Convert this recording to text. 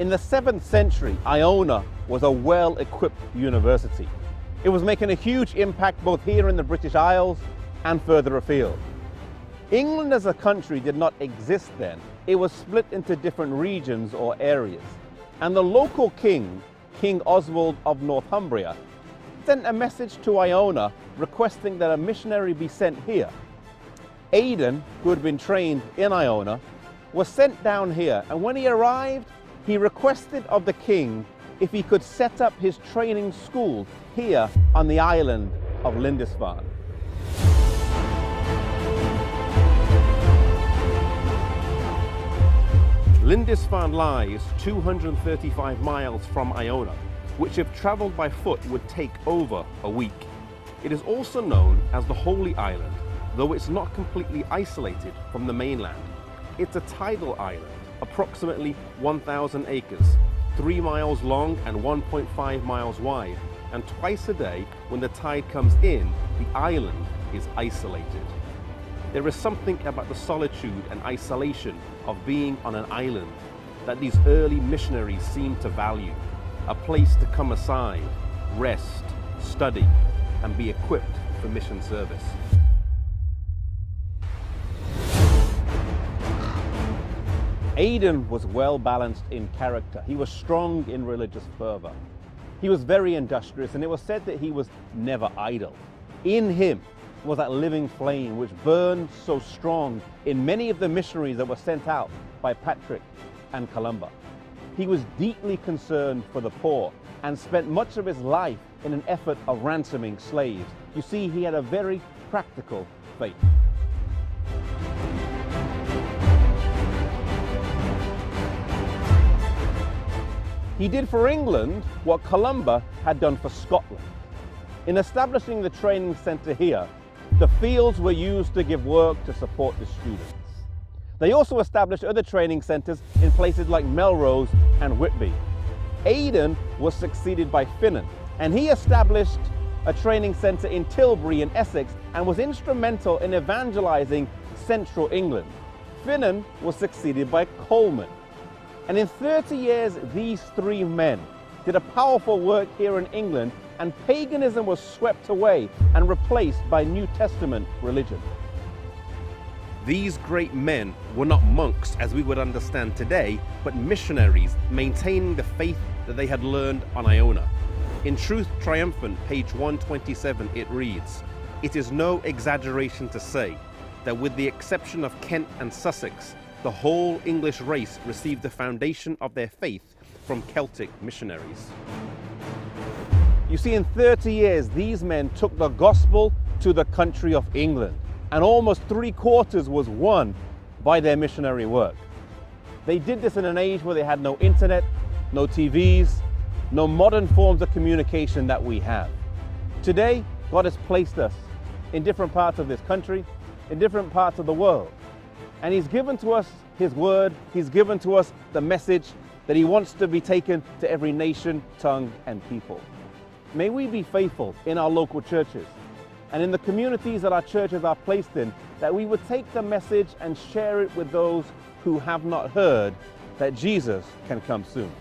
In the 7th century, Iona was a well-equipped university. It was making a huge impact both here in the British Isles and further afield. England as a country did not exist then. It was split into different regions or areas. And the local king, King Oswald of Northumbria, sent a message to Iona requesting that a missionary be sent here. Aidan, who had been trained in Iona, was sent down here, and when he arrived, he requested of the king if he could set up his training school here on the island of Lindisfarne. Lindisfarne lies 235 miles from Iona, which if travelled by foot would take over a week. It is also known as the Holy Island, though it's not completely isolated from the mainland. It's a tidal island, approximately 1,000 acres, 3 miles long and 1.5 miles wide, and twice a day when the tide comes in, the island is isolated. There is something about the solitude and isolation of being on an island that these early missionaries seemed to value, a place to come aside, rest, study, and be equipped for mission service. Aidan was well balanced in character. He was strong in religious fervor. He was very industrious, and it was said that he was never idle. In him was that living flame which burned so strong in many of the missionaries that were sent out by Patrick and Columba. He was deeply concerned for the poor and spent much of his life in an effort of ransoming slaves. You see, he had a very practical faith. He did for England what Columba had done for Scotland. In establishing the training centre here, the fields were used to give work to support the students. They also established other training centres in places like Melrose and Whitby. Aidan was succeeded by Finan, and he established a training centre in Tilbury in Essex and was instrumental in evangelising central England. Finan was succeeded by Coleman. And in 30 years, these three men did a powerful work here in England, and paganism was swept away and replaced by New Testament religion. These great men were not monks as we would understand today, but missionaries maintaining the faith that they had learned on Iona. In Truth Triumphant, page 127, it reads, "It is no exaggeration to say that with the exception of Kent and Sussex, the whole English race received the foundation of their faith from Celtic missionaries." You see, in 30 years, these men took the gospel to the country of England, and almost 3/4 was won by their missionary work. They did this in an age where they had no internet, no TVs, no modern forms of communication that we have. Today, God has placed us in different parts of this country, in different parts of the world. And He's given to us His word, He's given to us the message that He wants to be taken to every nation, tongue, and people. May we be faithful in our local churches and in the communities that our churches are placed in, that we would take the message and share it with those who have not heard that Jesus can come soon.